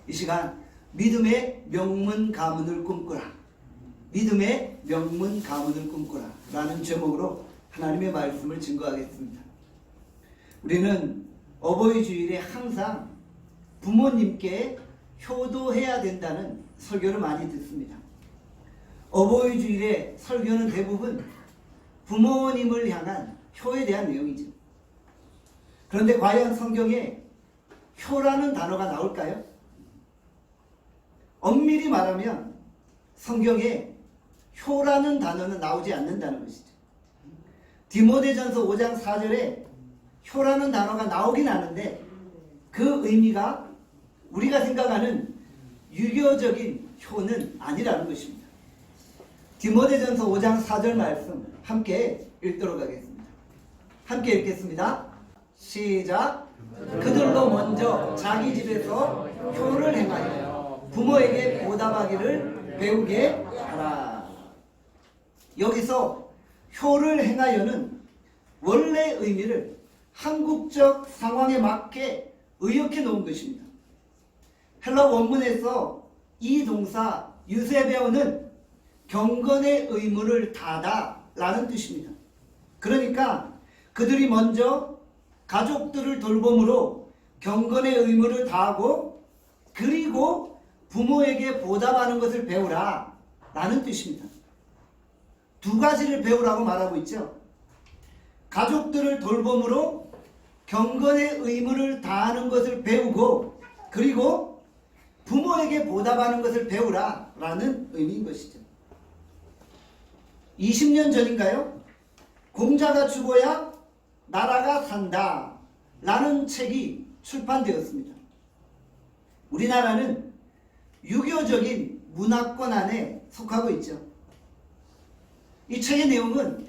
이 시간 믿음의 명문 가문을 꿈꾸라. 믿음의 명문 가문을 꿈꾸라 라는 제목으로 하나님의 말씀을 증거하겠습니다. 우리는 어버이 주일에 항상 부모님께 효도해야 된다는 설교를 많이 듣습니다. 어버이 주일에 설교는 대부분 부모님을 향한 효에 대한 내용이죠. 그런데 과연 성경에 효라는 단어가 나올까요? 엄밀히 말하면 성경에 효라는 단어는 나오지 않는다는 것이죠. 디모데전서 5장 4절에 효라는 단어가 나오긴 하는데 그 의미가 우리가 생각하는 유교적인 효는 아니라는 것입니다. 디모데전서 5장 4절 말씀 함께 읽도록 하겠습니다. 함께 읽겠습니다. 시작. 그들로 먼저 자기 집에서 효를 행하여 부모에게 보답하기를 배우게 하라. 여기서 효를 행하여는 원래 의미를 한국적 상황에 맞게 의역해 놓은 것입니다. 헬라 원문에서 이 동사 유세베오는 경건의 의무를 다하다 라는 뜻입니다. 그러니까 그들이 먼저 가족들을 돌봄으로 경건의 의무를 다하고 그리고 부모에게 보답하는 것을 배우라 라는 뜻입니다. 두 가지를 배우라고 말하고 있죠. 가족들을 돌봄으로 경건의 의무를 다하는 것을 배우고 그리고 부모에게 보답하는 것을 배우라 라는 의미인 것이죠. 20년 전인가요? 공자가 죽어야 나라가 산다 라는 책이 출판되었습니다. 우리나라는 유교적인 문화권 안에 속하고 있죠. 이 책의 내용은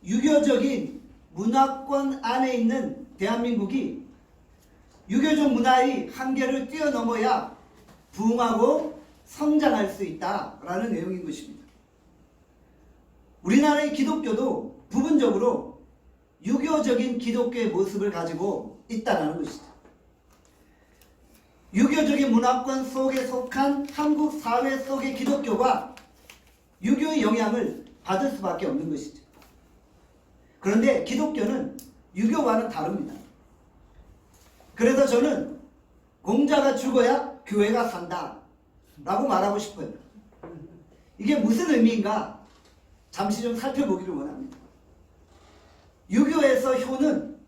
유교적인 문화권 안에 있는 대한민국이 유교적 문화의 한계를 뛰어넘어야 부흥하고 성장할 수 있다라는 내용인 것입니다. 우리나라의 기독교도 부분적으로 유교적인 기독교의 모습을 가지고 있다는 것이죠. 유교적인 문화권 속에 속한 한국 사회 속의 기독교가 유교의 영향을 받을 수밖에 없는 것이죠. 그런데 기독교는 유교와는 다릅니다. 그래서 저는 공자가 죽어야 교회가 산다 라고 말하고 싶어요. 이게 무슨 의미인가 잠시 좀 살펴보기를 원합니다. 유교에서 효는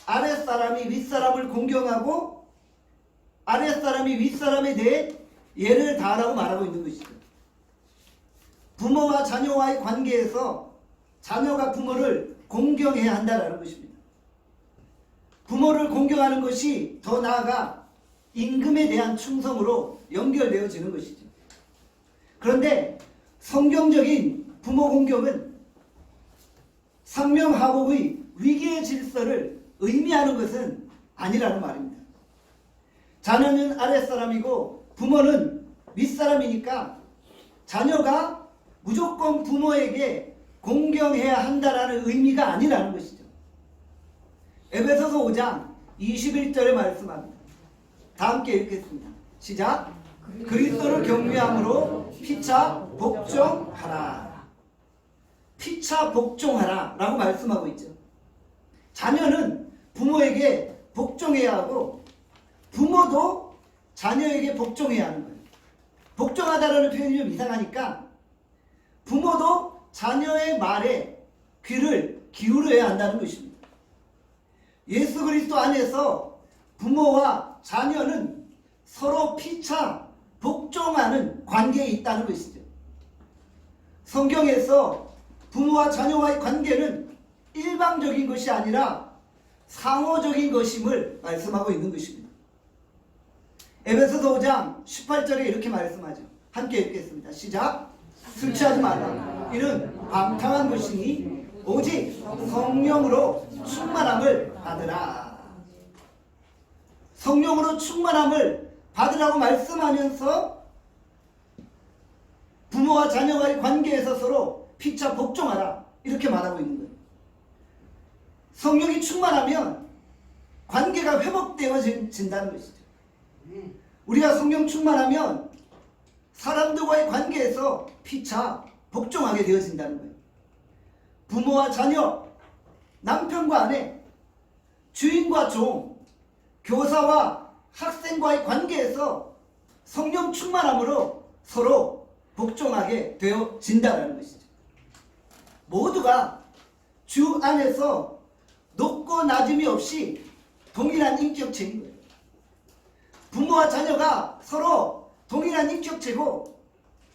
아랫사람이 윗사람을 공경하고 아랫사람이 윗사람에 대해 예를 다하라고 말하고 있는 것이죠. 부모와 자녀와의 관계에서 자녀가 부모를 공경해야 한다는 것입니다. 부모를 공경하는 것이 더 나아가 임금에 대한 충성으로 연결되어지는 것이죠. 그런데 성경적인 부모 공경은 상명하복의 위계의 질서를 의미하는 것은 아니라는 말입니다. 자녀는 아랫사람이고 부모는 윗사람이니까 자녀가 무조건 부모에게 공경해야 한다라는 의미가 아니라는 것이죠. 에베소서 5장 21절에 말씀합니다. 다 함께 읽겠습니다. 시작. 그리스도를 경외함으로 피차 복종하라. 피차 복종하라 라고 말씀하고 있죠. 자녀는 부모에게 복종해야 하고 부모도 자녀에게 복종해야 하는 거예요. 복종하다라는 표현이 좀 이상하니까 부모도 자녀의 말에 귀를 기울여야 한다는 것입니다. 예수 그리스도 안에서 부모와 자녀는 서로 피차 복종하는 관계에 있다는 것이죠. 성경에서 부모와 자녀와의 관계는 일방적인 것이 아니라 상호적인 것임을 말씀하고 있는 것입니다. 에베소서 5장 18절에 이렇게 말씀하죠. 함께 읽겠습니다. 시작. 술 취하지 말라. 이는 방탕한 것이니 오직 성령으로 충만함을 받으라. 성령으로 충만함을 받으라고 말씀하면서 부모와 자녀와의 관계에서 서로 피차 복종하라 이렇게 말하고 있는 거예요. 성령이 충만하면 관계가 회복되어진다는 것이죠. 우리가 성령 충만하면 사람들과의 관계에서 피차 복종하게 되어진다는 거예요. 부모와 자녀, 남편과 아내, 주인과 종, 교사와 학생과의 관계에서 성령 충만함으로 서로 복종하게 되어진다는 것이죠. 모두가 주 안에서 높고 낮음이 없이 동일한 인격체인 거예요. 부모와 자녀가 서로 동일한 인격체고,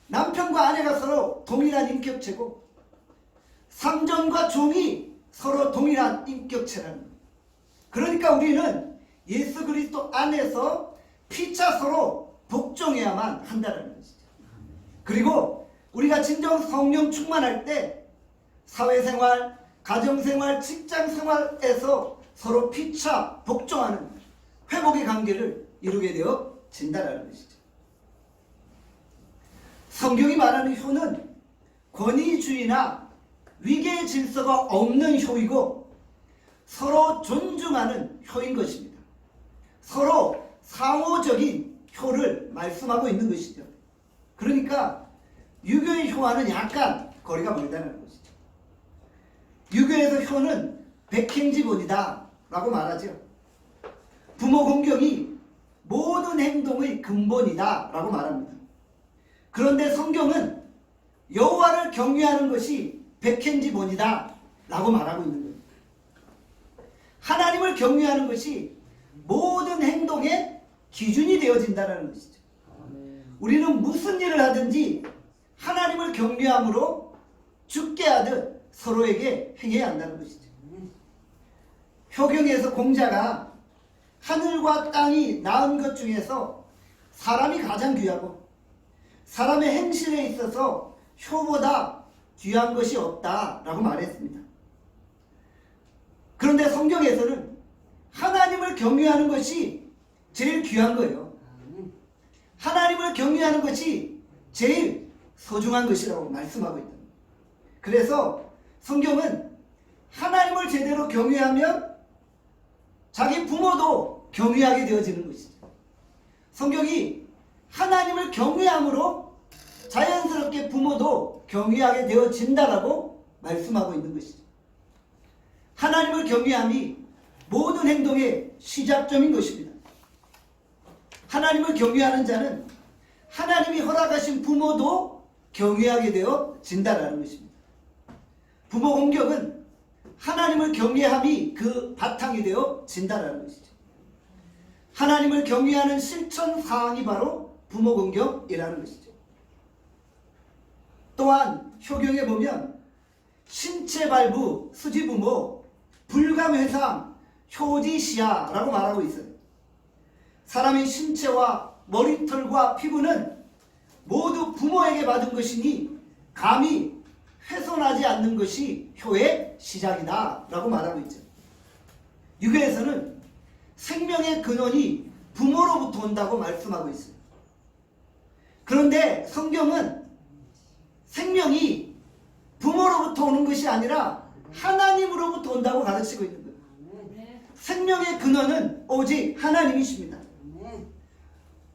남편과 아내가 서로 동일한 인격체고, 상전과 종이 서로 동일한 인격체라는 거예요. 그러니까 우리는 예수 그리스도 안에서 피차 서로 복종해야만 한다는 것이죠. 그리고 우리가 진정 성령 충만할 때 사회생활, 가정생활, 직장생활에서 서로 피차 복종하는 회복의 관계를 이루게 되어진다는 것이죠. 성경이 말하는 효는 권위주의나 위계의 질서가 없는 효이고 서로 존중하는 효인 것입니다. 서로 상호적인 효를 말씀하고 있는 것이죠. 그러니까 유교의 효와는 약간 거리가 멀다는 것이죠. 유교에서 효는 백행지본이다 라고 말하죠. 부모 공경이 모든 행동의 근본이다 라고 말합니다. 그런데 성경은 여호와를 경외하는 것이 백행지본이다 라고 말하고 있는 거예요. 하나님을 경외하는 것이 모든 행동의 기준이 되어진다는 것이죠. 우리는 무슨 일을 하든지 하나님을 경외함으로 죽게 하듯 서로에게 행해야 한다는 것이죠. 효경에서 공자가 하늘과 땅이 낳은 것 중에서 사람이 가장 귀하고 사람의 행실에 있어서 효보다 귀한 것이 없다라고 말했습니다. 그런데 성경에서는 하나님을 경외하는 것이 제일 귀한 거예요. 하나님을 경외하는 것이 제일 소중한 것이라고 말씀하고 있다. 그래서 성경은 하나님을 제대로 경외하면 자기 부모도 경외하게 되어지는 것이죠. 성경이 하나님을 경외함으로 자연스럽게 부모도 경외하게 되어진다라고 말씀하고 있는 것이죠. 하나님을 경외함이 모든 행동의 시작점인 것입니다. 하나님을 경외하는 자는 하나님이 허락하신 부모도 경외하게 되어진다라는 것입니다. 부모 공경은 하나님을 경외함이 그 바탕이 되어진다라는 것이죠. 하나님을 경외하는 실천 사항이 바로 부모 공경이라는 것이죠. 또한 효경에 보면 신체발부, 수지부모, 불감회상, 효지시야라고 말하고 있어요. 사람의 신체와 머리털과 피부는 모두 부모에게 받은 것이니 감히 훼손하지 않는 것이 효의 시작이다 라고 말하고 있죠. 유교에서는 생명의 근원이 부모로부터 온다고 말씀하고 있어요. 그런데 성경은 생명이 부모로부터 오는 것이 아니라 하나님으로부터 온다고 가르치고 있는 거예요. 생명의 근원은 오직 하나님이십니다.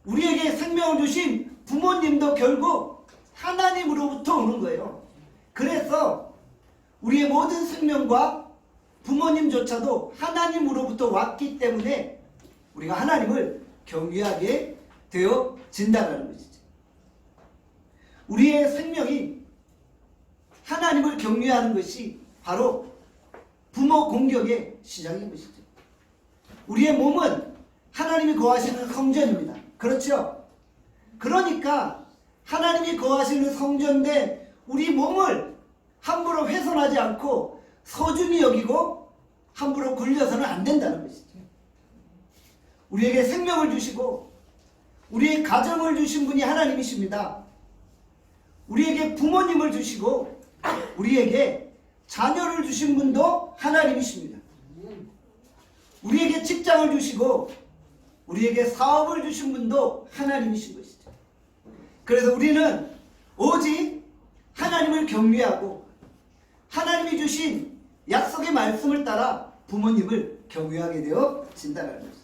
우리에게 생명을 주신 부모님도 결국 하나님으로부터 오는 거예요. 그래서 우리의 모든 생명과 부모님조차도 하나님으로부터 왔기 때문에 우리가 하나님을 경외하게 되어진다는 것이죠. 우리의 생명이 하나님을 경외하는 것이 바로 부모 공경의 시작인 것이죠. 우리의 몸은 하나님이 거하시는 성전입니다. 그렇죠? 그러니까 하나님이 거하시는 성전인데 우리 몸을 함부로 훼손하지 않고 소중히 여기고 함부로 굴려서는 안 된다는 것이죠. 우리에게 생명을 주시고 우리의 가정을 주신 분이 하나님이십니다. 우리에게 부모님을 주시고 우리에게 자녀를 주신 분도 하나님이십니다. 우리에게 직장을 주시고 우리에게 사업을 주신 분도 하나님이신 것이죠. 그래서 우리는 오직 하나님을 경외하고 하나님이 주신 약속의 말씀을 따라 부모님을 경외하게 되어진다는 것이죠.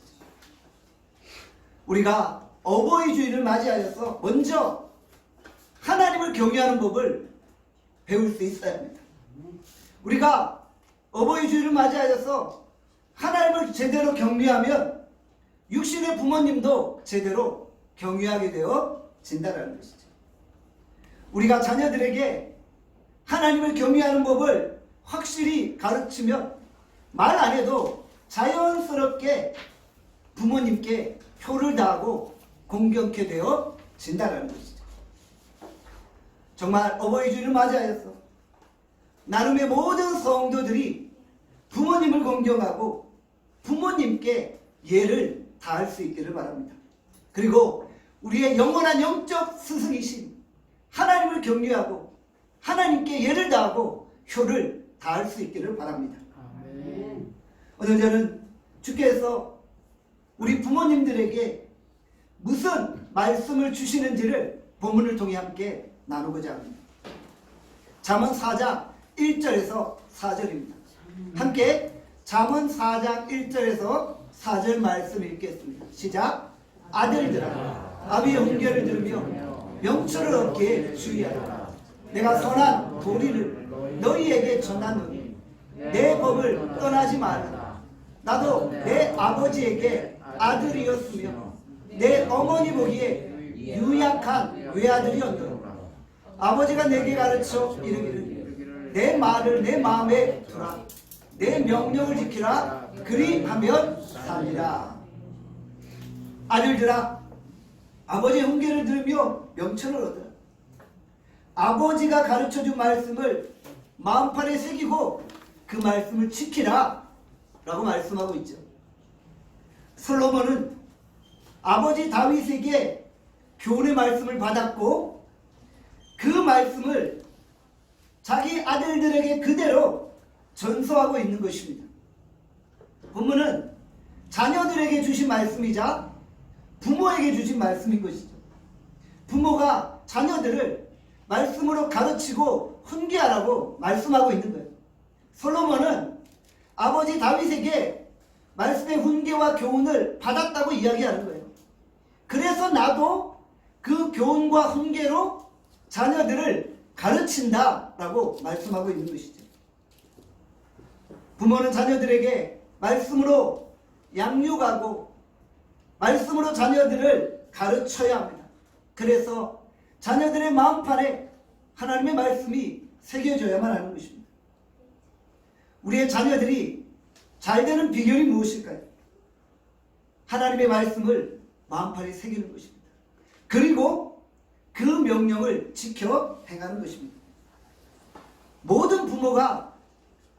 우리가 어버이 주일을 맞이하여서 먼저 하나님을 경외하는 법을 배울 수 있어야 합니다. 우리가 어버이 주일을 맞이하여서 하나님을 제대로 경외하면 육신의 부모님도 제대로 경외하게 되어진다는 것이죠. 우리가 자녀들에게 하나님을 경외하는 법을 확실히 가르치면 말 안 해도 자연스럽게 부모님께 효를 다하고 공경케 되어진다는 것이죠. 정말 어버이 주일을 맞이하여서 나름의 모든 성도들이 부모님을 공경하고 부모님께 예를 다할 수 있기를 바랍니다. 그리고 우리의 영원한 영적 스승이신 하나님을 경외하고 하나님께 예를 다하고 효를 다할 수 있기를 바랍니다. 아멘. 오늘 저는 주께서 우리 부모님들에게 무슨 말씀을 주시는지를 본문을 통해 함께 나누고자 합니다. 잠언 4장 1절에서 4절입니다. 함께 잠언 4장 1절에서 4절 말씀 읽겠습니다. 시작. 아들들아 아비의 훈계를 들으며 명철을 얻기에 주의하라. 내가 선한 도리를 너희에게 전하노니 내 법을 떠나지 말라. 나도 내 아버지에게 아들이었으며 내 어머니 보기에 유약한 외아들이었노라. 아버지가 내게 가르쳐 이르기를 내 말을 내 마음에 두라. 내 명령을 지키라. 그리하면 살리라. 아들들아 아버지의 훈계를 들으며 명철을 얻으라. 아버지가 가르쳐준 말씀을 마음판에 새기고 그 말씀을 지키라 라고 말씀하고 있죠. 솔로몬은 아버지 다윗에게 교훈의 말씀을 받았고 그 말씀을 자기 아들들에게 그대로 전수하고 있는 것입니다. 본문은 자녀들에게 주신 말씀이자 부모에게 주신 말씀인 것이죠. 부모가 자녀들을 말씀으로 가르치고 훈계하라고 말씀하고 있는 거예요. 솔로몬은 아버지 다윗에게 말씀의 훈계와 교훈을 받았다고 이야기하는 거예요. 그래서 나도 그 교훈과 훈계로 자녀들을 가르친다라고 말씀하고 있는 것이죠. 부모는 자녀들에게 말씀으로 양육하고 말씀으로 자녀들을 가르쳐야 합니다. 그래서 자녀들의 마음판에 하나님의 말씀이 새겨져야만 하는 것입니다. 우리의 자녀들이 잘 되는 비결이 무엇일까요? 하나님의 말씀을 마음판에 새기는 것입니다. 그리고 그 명령을 지켜 행하는 것입니다. 모든 부모가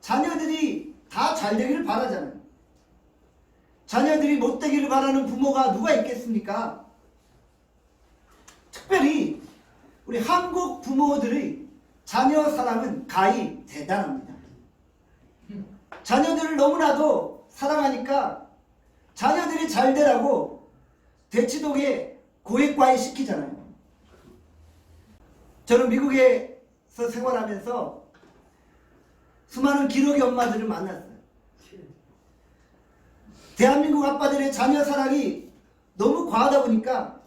자녀들이 다 잘 되기를 바라잖아요. 자녀들이 못 되기를 바라는 부모가 누가 있겠습니까? 특별히 우리 한국 부모들의 자녀 사랑은 가히 대단합니다. 자녀들을 너무나도 사랑하니까 자녀들이 잘 되라고 대치동에 고액과외 시키잖아요. 저는 미국에서 생활하면서 수많은 기러기 엄마들을 만났어요. 대한민국 아빠들의 자녀 사랑이 너무 과하다 보니까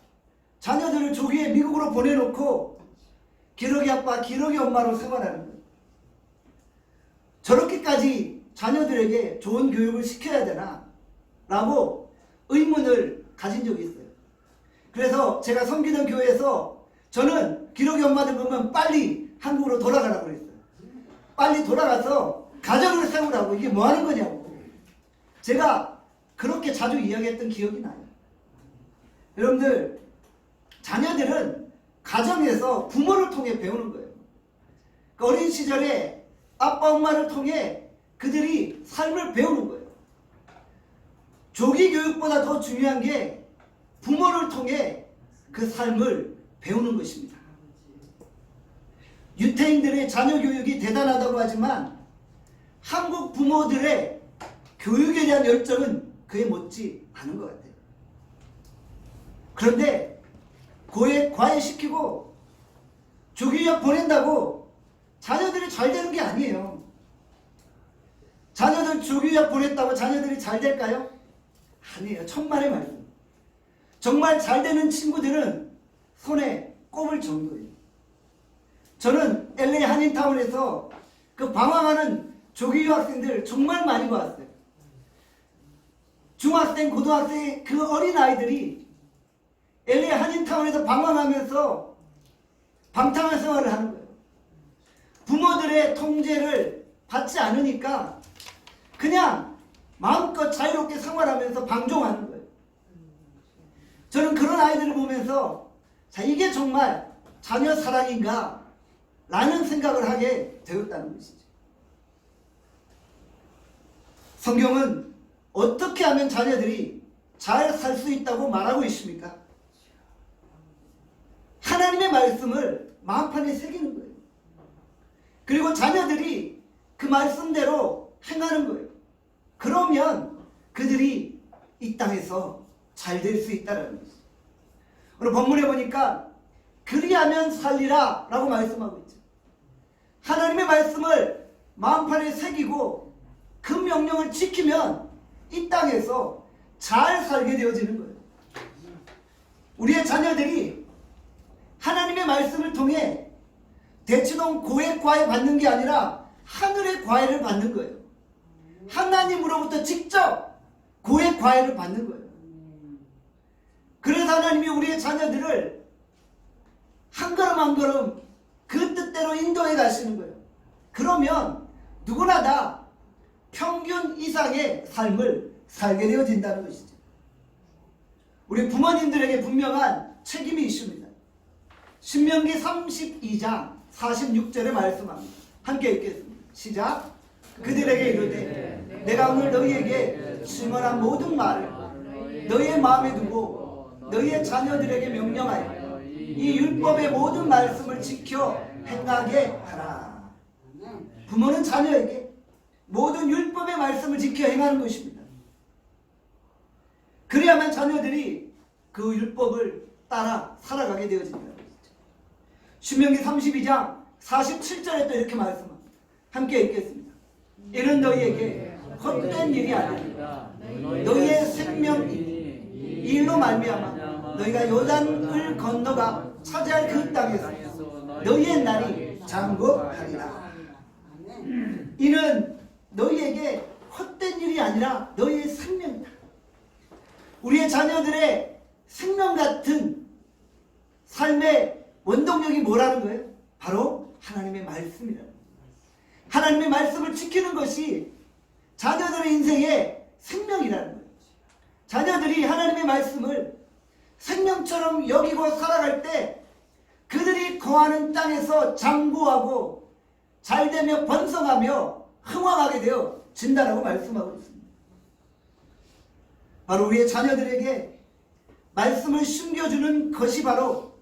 자녀들을 조기에 미국으로 보내놓고 기러기 아빠, 기러기 엄마로 생활하는 거예요. 저렇게까지 자녀들에게 좋은 교육을 시켜야 되나? 라고 의문을 가진 적이 있어요. 그래서 제가 섬기던 교회에서 저는 기러기 엄마들 보면 빨리 한국으로 돌아가라고 그랬어요. 빨리 돌아가서 가정을 세우라고. 이게 뭐 하는 거냐고. 제가 그렇게 자주 이야기했던 기억이 나요. 여러분들, 자녀들은 가정에서 부모를 통해 배우는 거예요. 어린 시절에 아빠 엄마를 통해 그들이 삶을 배우는 거예요. 조기 교육보다 더 중요한 게 부모를 통해 그 삶을 배우는 것입니다. 유태인들의 자녀 교육이 대단하다고 하지만 한국 부모들의 교육에 대한 열정은 그에 못지 않은 것 같아요. 그런데 고액 과외시키고 조기유학 보낸다고 자녀들이 잘 되는 게 아니에요. 자녀들 조기유학 보냈다고 자녀들이 잘 될까요? 아니에요. 천만의 말씀. 정말 잘 되는 친구들은 손에 꼽을 정도예요. 저는 LA 한인타운에서 그 방황하는 조기 유학생들 정말 많이 봤어요. 중학생, 고등학생 그 어린 아이들이 LA 한인타운에서 방황하면서 방탕한 생활을 하는 거예요. 부모들의 통제를 받지 않으니까 그냥 마음껏 자유롭게 생활하면서 방종하는 거예요. 저는 그런 아이들을 보면서 자, 이게 정말 자녀 사랑인가? 라는 생각을 하게 되었다는 것이죠. 성경은 어떻게 하면 자녀들이 잘 살 수 있다고 말하고 있습니까? 하나님의 말씀을 마음판에 새기는 거예요. 그리고 자녀들이 그 말씀대로 행하는 거예요. 그러면 그들이 이 땅에서 잘 될 수 있다는 것이죠. 오늘 본문에 보니까 그리하면 살리라 라고 말씀하고 있죠. 하나님의 말씀을 마음판에 새기고 그 명령을 지키면 이 땅에서 잘 살게 되어지는 거예요. 우리의 자녀들이 하나님의 말씀을 통해 대치동 고액 과외 받는 게 아니라 하늘의 과외를 받는 거예요. 하나님으로부터 직접 고액 과외를 받는 거예요. 그래서 하나님이 우리의 자녀들을 한 걸음 한 걸음 그 뜻대로 인도해 가시는 거예요. 그러면 누구나 다 평균 이상의 삶을 살게 되어진다는 것이죠. 우리 부모님들에게 분명한 책임이 있습니다. 신명기 32장 46절에 말씀합니다. 함께 읽겠습니다. 시작. 그들에게 이르되 내가 오늘 너희에게 증언한 모든 말을 너희의 마음에 두고 너희의 자녀들에게 명령하여 이 율법의 모든 말씀을 지켜 행하게 하라. 부모는 자녀에게 모든 율법의 말씀을 지켜 행하는 것입니다. 그래야만 자녀들이 그 율법을 따라 살아가게 되어진다는 것이죠. 신명기 32장 47절에 또 이렇게 말씀합니다. 함께 읽겠습니다. 이는 너희에게 헛된 일이 아니라 너희의 생명이니 이 일로 말미암아 너희가 요단을 건너가 차지할 그 땅에서 너희의 날이 장구하리라. 이는 너희에게 헛된 일이 아니라 너희의 생명이다. 우리의 자녀들의 생명 같은 삶의 원동력이 뭐라는 거예요? 바로 하나님의 말씀이라는 거예요. 하나님의 말씀을 지키는 것이 자녀들의 인생의 생명이라는 거예요. 자녀들이 하나님의 말씀을 생명처럼 여기고 살아갈 때 그들이 거하는 땅에서 장구하고 잘되며 번성하며 흥왕하게 되어 진다라고 말씀하고 있습니다. 바로 우리의 자녀들에게 말씀을 숨겨주는 것이 바로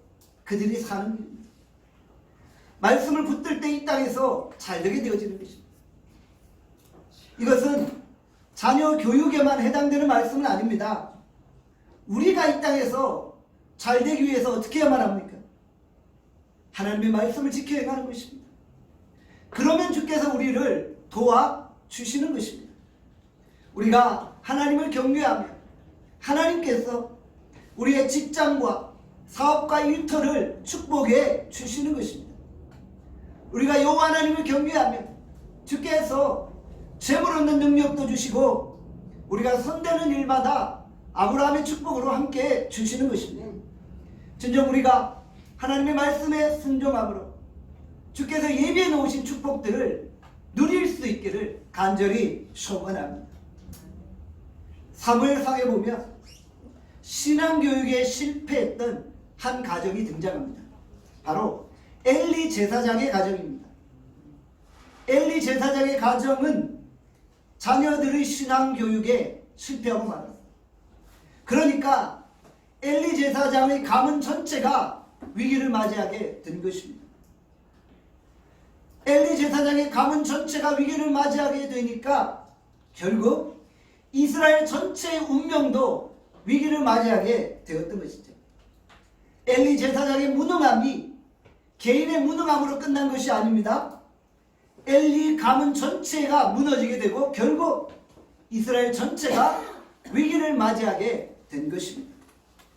그들이 사는 길입니다. 말씀을 붙들 때 이 땅에서 잘되게 되어지는 것입니다. 이것은 자녀 교육에만 해당되는 말씀은 아닙니다. 우리가 이 땅에서 잘되기 위해서 어떻게 해야만 합니까? 하나님의 말씀을 지켜 행하는 것입니다. 그러면 주께서 우리를 도와주시는 것입니다. 우리가 하나님을 경외하며 하나님께서 우리의 직장과 사업과 일터를 축복해 주시는 것입니다. 우리가 여호와 하나님을 경외하며 주께서 재물 얻는 능력도 주시고 우리가 손대는 일마다 아브라함의 축복으로 함께 주시는 것입니다. 진정 우리가 하나님의 말씀에 순종함으로 주께서 예비해 놓으신 축복들을 누릴 수 있기를 간절히 소원합니다. 사무엘상에 보면 신앙교육에 실패했던 한 가정이 등장합니다. 바로 엘리 제사장의 가정입니다. 엘리 제사장의 가정은 자녀들의 신앙교육에 실패하고 말았습니다. 그러니까 엘리 제사장의 가문 전체가 위기를 맞이하게 된 것입니다. 엘리 제사장의 가문 전체가 위기를 맞이하게 되니까 결국 이스라엘 전체의 운명도 위기를 맞이하게 되었던 것이죠. 엘리 제사장의 무능함이 개인의 무능함으로 끝난 것이 아닙니다. 엘리 가문 전체가 무너지게 되고 결국 이스라엘 전체가 위기를 맞이하게 된 것입니다.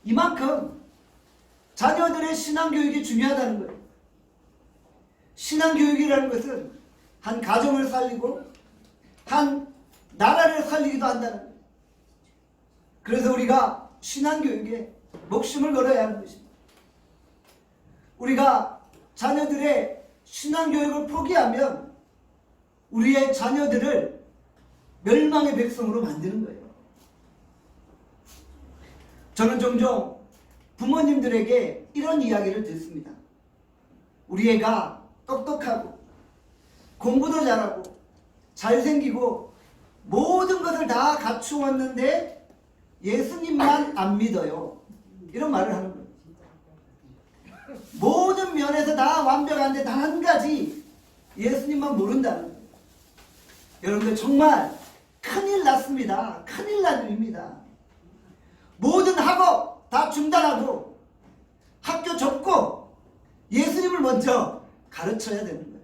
이만큼 자녀들의 신앙교육이 중요하다는 거예요. 신앙교육이라는 것은 한 가정을 살리고 한 나라를 살리기도 한다는 거예요. 그래서 우리가 신앙교육에 목숨을 걸어야 하는 것입니다. 우리가 자녀들의 신앙교육을 포기하면 우리의 자녀들을 멸망의 백성으로 만드는 거예요. 저는 종종 부모님들에게 이런 이야기를 듣습니다. 우리 애가 똑똑하고 공부도 잘하고 잘생기고 모든 것을 다 갖추었는데 예수님만 안 믿어요. 이런 말을 하는 거예요. 모든 면에서 다 완벽한데 단 한 가지 예수님만 모른다는 거예요. 여러분들 정말 큰일 났습니다. 큰일 난 일입니다. 모든 학업 다 중단하고 학교 접고 예수님을 먼저 가르쳐야 되는 거예요.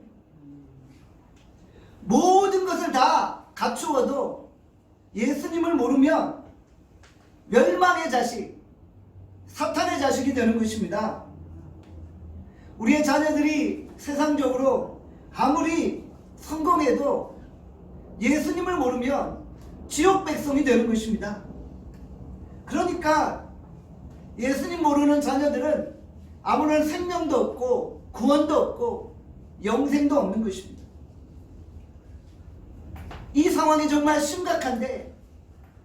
모든 것을 다 갖추어도 예수님을 모르면 멸망의 자식, 사탄의 자식이 되는 것입니다. 우리의 자녀들이 세상적으로 아무리 성공해도 예수님을 모르면 지옥 백성이 되는 것입니다. 그러니까 예수님 모르는 자녀들은 아무런 생명도 없고 구원도 없고 영생도 없는 것입니다. 이 상황이 정말 심각한데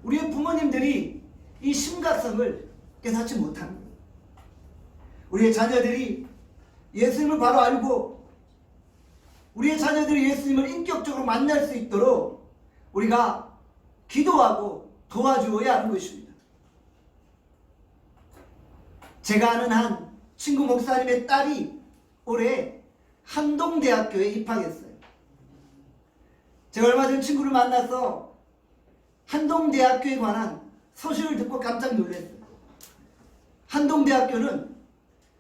우리의 부모님들이 이 심각성을 깨닫지 못하는 거예요. 우리의 자녀들이 예수님을 바로 알고 우리의 자녀들이 예수님을 인격적으로 만날 수 있도록 우리가 기도하고 도와주어야 하는 것입니다. 제가 아는 한 친구 목사님의 딸이 올해 한동대학교에 입학했어요. 제가 얼마 전 친구를 만나서 한동대학교에 관한 소식을 듣고 깜짝 놀랐어요. 한동대학교는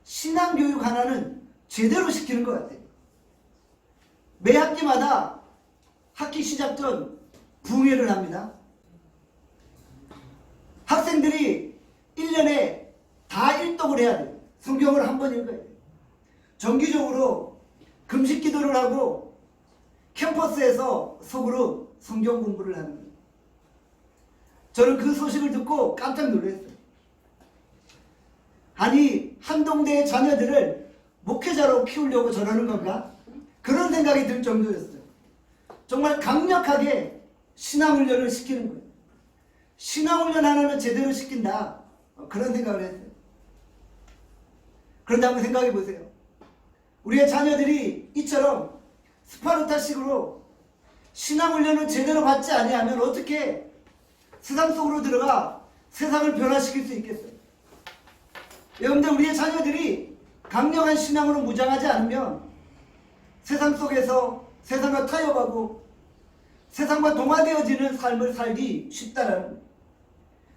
신앙교육 하나는 제대로 시키는 것 같아요. 매 학기마다 학기 시작 전 붕회를 합니다. 학생들이 1년에 다 일독을 해야 돼요. 성경을 한 번 읽어야 돼요. 정기적으로 금식 기도를 하고 캠퍼스에서 속으로 성경 공부를 하는 거예요. 저는 그 소식을 듣고 깜짝 놀랐어요. 아니 한동대의 자녀들을 목회자로 키우려고 저러는 건가? 그런 생각이 들 정도였어요. 정말 강력하게 신앙훈련을 시키는 거예요. 신앙훈련 하나는 제대로 시킨다. 그런 생각을 했어요. 그런데 한번 생각해 보세요. 우리의 자녀들이 이처럼 스파르타식으로 신앙훈련을 제대로 받지 아니하면 어떻게 세상 속으로 들어가 세상을 변화시킬 수 있겠어요? 여러분들 우리의 자녀들이 강력한 신앙으로 무장하지 않으면 세상 속에서 세상과 타협하고 세상과 동화되어지는 삶을 살기 쉽다라는 거예요.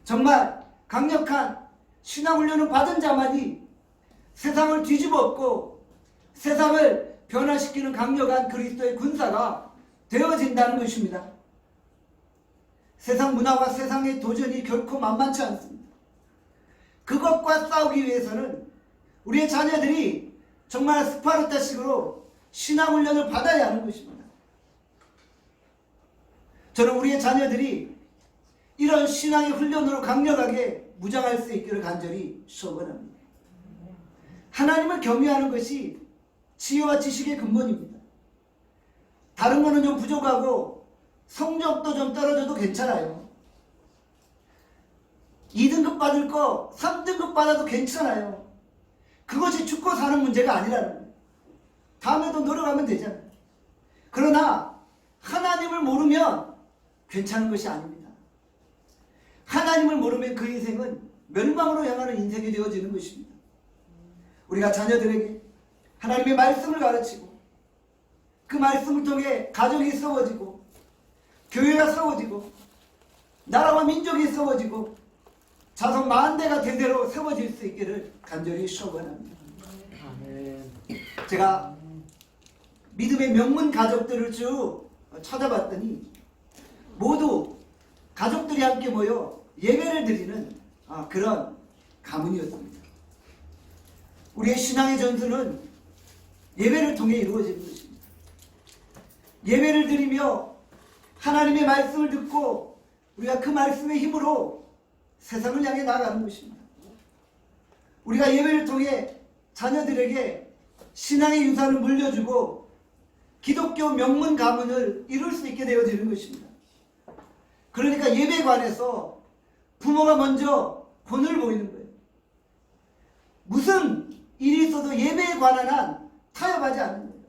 정말 강력한 신앙훈련을 받은 자만이 세상을 뒤집어엎고 세상을 변화시키는 강력한 그리스도의 군사가 되어진다는 것입니다. 세상 문화와 세상의 도전이 결코 만만치 않습니다. 그것과 싸우기 위해서는 우리의 자녀들이 정말 스파르타식으로 신앙훈련을 받아야 하는 것입니다. 저는 우리의 자녀들이 이런 신앙의 훈련으로 강력하게 무장할 수 있기를 간절히 소원합니다. 하나님을 경외하는 것이 지혜와 지식의 근본입니다. 다른 거는 좀 부족하고 성적도 좀 떨어져도 괜찮아요. 2등급 받을 거 3등급 받아도 괜찮아요. 그것이 죽고 사는 문제가 아니라는 거예요. 다음에도 노력하면 되잖아요. 그러나 하나님을 모르면 괜찮은 것이 아닙니다. 하나님을 모르면 그 인생은 멸망으로 향하는 인생이 되어지는 것입니다. 우리가 자녀들에게 하나님의 말씀을 가르치고 그 말씀을 통해 가정이 세워지고 교회가 세워지고 나라와 민족이 세워지고 자손 만대가 대대로 세워질 수 있기를 간절히 소원합니다. 제가 믿음의 명문 가족들을 쭉 찾아봤더니 모두 가족들이 함께 모여 예배를 드리는 그런 가문이었습니다. 우리의 신앙의 전수는 예배를 통해 이루어지는 것입니다. 예배를 드리며 하나님의 말씀을 듣고 우리가 그 말씀의 힘으로 세상을 향해 나아가는 것입니다. 우리가 예배를 통해 자녀들에게 신앙의 유산을 물려주고 기독교 명문 가문을 이룰 수 있게 되어지는 것입니다. 그러니까 예배에 관해서 부모가 먼저 본을 보이는 거예요. 무슨 일이 있어도 예배에 관한 한 타협하지 않는 거예요.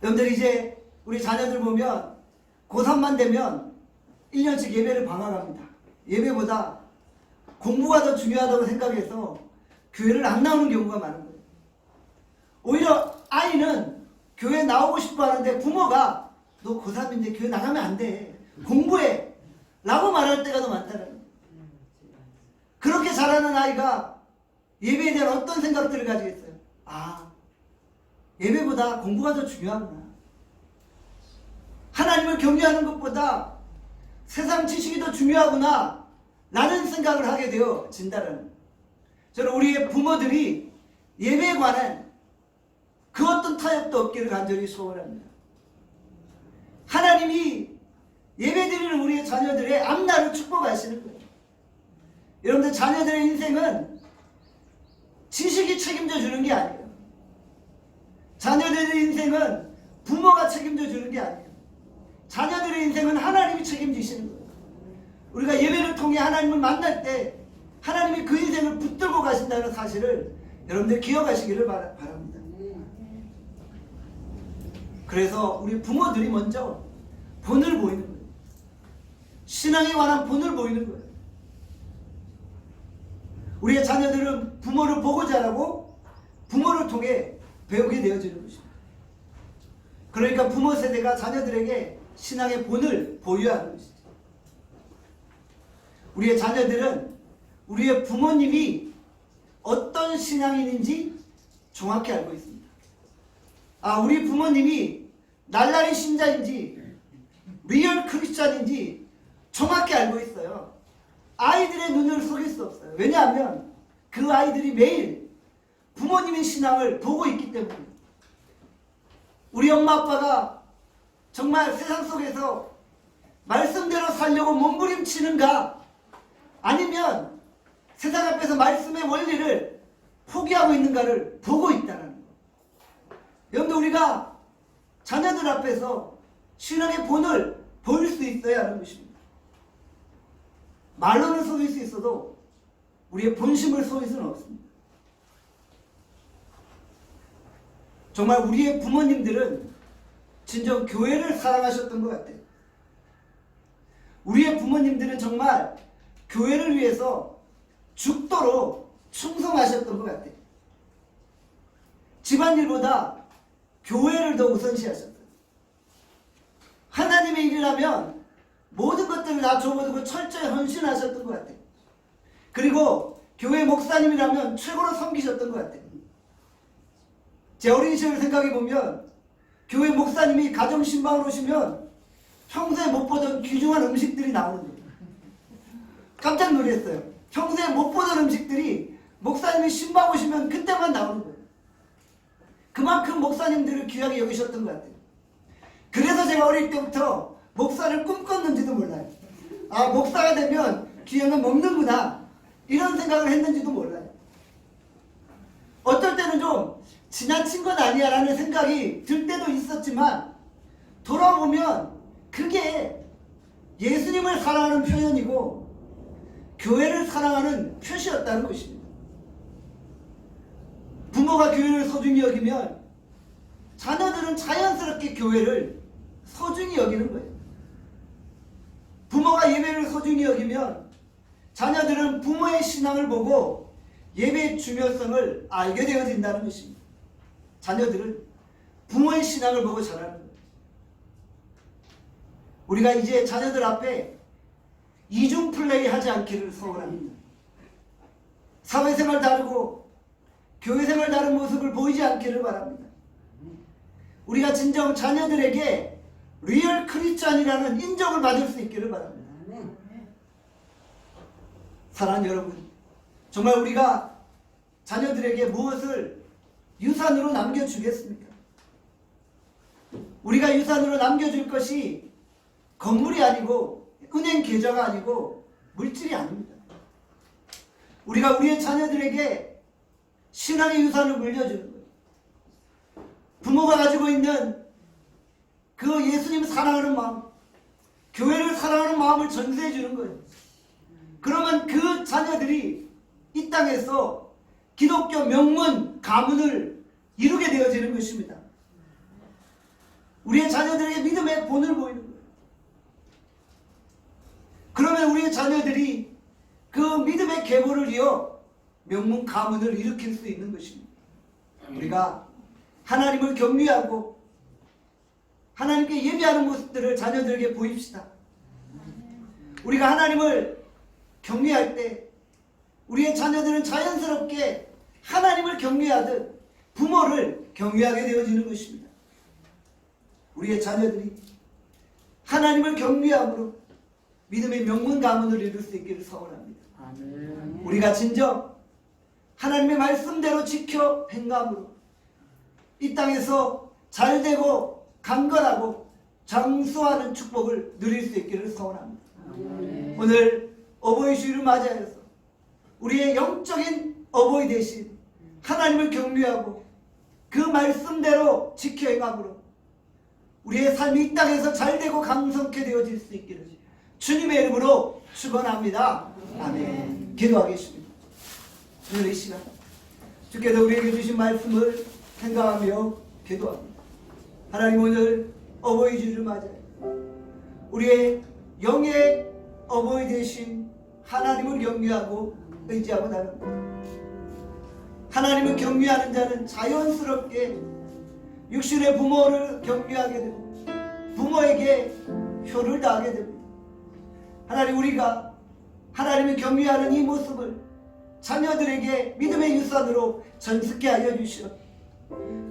여러분들 이제 우리 자녀들 보면 고3만 되면 1년씩 예배를 방학합니다. 예배보다 공부가 더 중요하다고 생각해서 교회를 안 나오는 경우가 많은 거예요. 오히려 아이는 교회 나오고 싶어 하는데 부모가 너 고3인데 교회 나가면 안 돼. 공부해. 라고 말할 때가 더 많다는 거예요. 그렇게 자라는 아이가 예배에 대한 어떤 생각들을 가지겠어요? 아, 예배보다 공부가 더 중요하구나. 하나님을 경외하는 것보다 세상 지식이 더 중요하구나 라는 생각을 하게 되어진다는 거예요. 저는 우리의 부모들이 예배에 관한 그 어떤 타협도 없기를 간절히 소원합니다. 하나님이 예배드리는 우리의 자녀들의 앞날을 축복하시는 거예요. 여러분들 자녀들의 인생은 지식이 책임져 주는 게 아니에요. 자녀들의 인생은 부모가 책임져 주는 게 아니에요. 자녀들의 인생은 하나님이 책임지시는 거예요. 우리가 예배를 통해 하나님을 만날 때 하나님이 그 인생을 붙들고 가신다는 사실을 여러분들 기억하시기를 바랍니다. 그래서 우리 부모들이 먼저 본을 보이는 거예요. 신앙에 관한 본을 보이는 거예요. 우리의 자녀들은 부모를 보고 자라고 부모를 통해 배우게 되어지는 것입니다. 그러니까 부모 세대가 자녀들에게 신앙의 본을 보여야 하는 것이죠. 우리의 자녀들은 우리의 부모님이 어떤 신앙인인지 정확히 알고 있습니다. 아, 우리 부모님이 날라리 신자인지 리얼 크리스찬인지 정확히 알고 있어요. 아이들의 눈을 속일 수 없어요. 왜냐하면 그 아이들이 매일 부모님의 신앙을 보고 있기 때문에. 우리 엄마 아빠가 정말 세상 속에서 말씀대로 살려고 몸부림치는가, 아니면 세상 앞에서 말씀의 원리를 포기하고 있는가를 보고 있다는 거. 여러분들 우리가 자녀들 앞에서 신앙의 본을 보일 수 있어야 하는 것입니다. 말로는 속일 수 있어도 우리의 본심을 속일 수는 없습니다. 정말 우리의 부모님들은 진정 교회를 사랑하셨던 것 같아요. 우리의 부모님들은 정말 교회를 위해서 죽도록 충성하셨던 것 같아요. 집안일보다 교회를 더 우선시하셨어요. 하나님의 일이라면 모든 것들을 다 접어두고 철저히 헌신하셨던 것 같아요. 그리고 교회 목사님이라면 최고로 섬기셨던 것 같아요. 제 어린 시절 생각해보면 교회 목사님이 가정신방으로 오시면 평소에 못 보던 귀중한 음식들이 나오는 거예요. 깜짝 놀랐어요. 평소에 못 보던 음식들이 목사님이 신방 오시면 그때만 나오는 거예요. 그만큼 목사님들을 귀하게 여기셨던 것 같아요. 그래서 제가 어릴 때부터 목사를 꿈꿨는지도 몰라요. 아, 목사가 되면 귀한 건 먹는구나, 이런 생각을 했는지도 몰라요. 어떨 때는 좀 지나친 건 아니야 라는 생각이 들 때도 있었지만, 돌아보면 그게 예수님을 사랑하는 표현이고 교회를 사랑하는 표시였다는 것입니다. 부모가 교회를 소중히 여기면 자녀들은 자연스럽게 교회를 소중히 여기는 거예요. 부모가 예배를 소중히 여기면 자녀들은 부모의 신앙을 보고 예배의 중요성을 알게 되어진다는 것입니다. 자녀들은 부모의 신앙을 보고 자라는 거예요. 우리가 이제 자녀들 앞에 이중 플레이 하지 않기를 소원합니다. 사회생활 다르고 교회생활 다른 모습을 보이지 않기를 바랍니다. 우리가 진정 자녀들에게 리얼 크리스찬이라는 인정을 받을 수 있기를 바랍니다. 사랑하는 여러분, 정말 우리가 자녀들에게 무엇을 유산으로 남겨주겠습니까? 우리가 유산으로 남겨줄 것이 건물이 아니고 은행 계좌가 아니고 물질이 아닙니다. 우리가 우리의 자녀들에게 신앙의 유산을 물려주는 거예요. 부모가 가지고 있는 그 예수님 사랑하는 마음, 교회를 사랑하는 마음을 전수해 주는 거예요. 그러면 그 자녀들이 이 땅에서 기독교 명문 가문을 이루게 되어지는 것입니다. 우리의 자녀들에게 믿음의 본을 보이는 거예요. 그러면 우리의 자녀들이 그 믿음의 계보를 이어 명문 가문을 일으킬 수 있는 것입니다. 우리가 하나님을 경외하고 하나님께 예배하는 모습들을 자녀들에게 보입시다. 우리가 하나님을 경외할 때 우리의 자녀들은 자연스럽게 하나님을 경외하듯 부모를 경외하게 되어지는 것입니다. 우리의 자녀들이 하나님을 경외함으로 믿음의 명문 가문을 이룰 수 있기를 소원합니다. 우리가 진정 하나님의 말씀대로 지켜 행함으로 이 땅에서 잘되고 강건하고 장수하는 축복을 누릴 수 있기를 소원합니다. 오늘 어버이 주일을 맞이하여서 우리의 영적인 어버이 대신 하나님을 경외하고 그 말씀대로 지켜 행함으로 우리의 삶이 이 땅에서 잘되고 강성케 되어질 수 있기를 주님의 이름으로 축원합니다. 아멘. 기도하겠습니다. 오늘 이 시간 주께서 우리에게 주신 말씀을 생각하며 기도합니다. 하나님, 오늘 어버이 주일을 맞아요. 우리의 영의 어버이 되신 하나님을 경외하고 의지하고 나갑니다. 하나님을 경외하는 자는 자연스럽게 육신의 부모를 경외하게 되고 부모에게 효를 다하게 됩니다. 하나님, 우리가 하나님을 경외하는 이 모습을 자녀들에게 믿음의 유산으로 전수케 하여 주시오.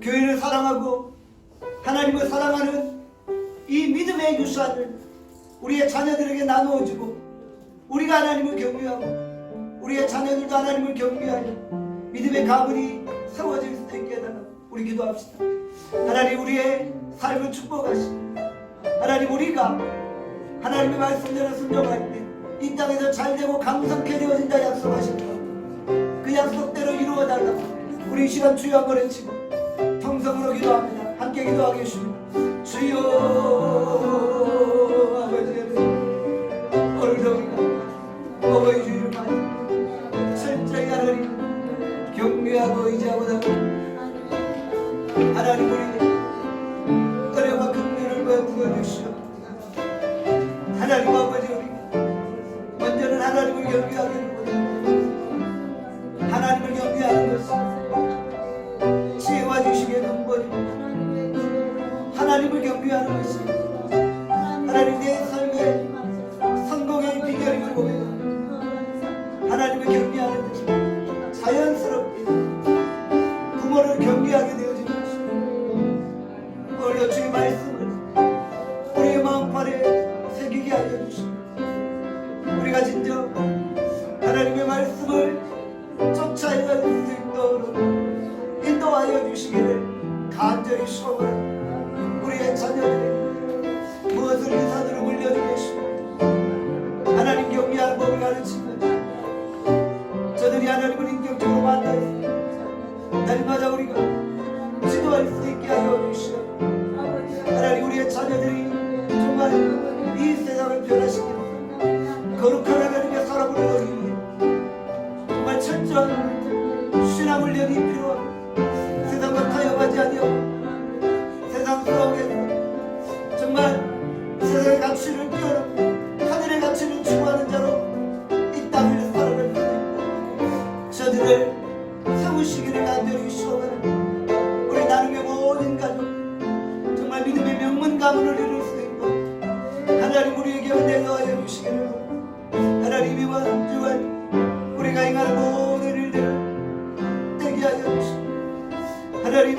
교회를 사랑하고 하나님을 사랑하는 이 믿음의 유산을 우리의 자녀들에게 나누어주고 우리가 하나님을 경외하고 우리의 자녀들도 하나님을 경외하여 믿음의 가문이 세워질 수 있게 해달라. 우리 기도합시다. 하나님, 우리의 삶을 축복하시고 하나님, 우리가 하나님의 말씀대로 순종할 때 이 땅에서 잘되고 강성케 되어진다 약속하신다. 그 약속대로 이루어달라. 우리 이 시간 주여 한번 외치고 통성으로 기도합니다. 함께 기도하겠습니다. 주여 아버지, 오늘도 우리가 어버이 주일을 맞이 철저히 하나님 경외하고 의지하고 나가 하나님, 우리 은혜와 긍휼을 부어주시오. 하나님 아버지, 우리 먼저는 하나님을 경외하게 되고 하나님을 경외하는 것은 지혜와 지식의 근본이고 하나님을 경외하는 것이 하나님 내 삶의 성공의 비결임을 보면 하나님을 경외하는 것이 자연스럽게 부모를 경외하게 되어지는 것입니다. 오늘도 주의 말씀을 우리의 마음판에 새기게 하여 주시고 우리가 진정 하나님의 말씀을 쫓아갈 수 있도록 인도하여 주시기를 간절히 소원합니다. 우리의 자녀들에게 무엇을 유산으로 물려주겠습니까? 하나님 경외하는 법을 가르치면 저들이 하나님을 인격적으로 만나서 날마다 우리가 지도할 수 있게 하여 주시오. 하나님, 우리의 자녀들이 정말 이 세상을 변화시키는 거룩한 하나님의 사람을 얻기 위해 정말 철저한 신앙 훈련이 필요하고 세상과 타협하지 아니하고 세상 속에서 정말 세상의 가치를 뛰어넘고 하늘의 가치를 추구하는 자로 이 땅을 살아갈 수 있고 저들을 세우시기를 간절히 소원합니다. 우리 나눔의 모든 가족 정말 믿음의 명문 가문을 이룰 수 있고 하나님, 우리에게 은혜 더하여 주시기를 하나님, 이와 주간 우리가 행하는 모든 일들을 되게 하여 주시고 하나님,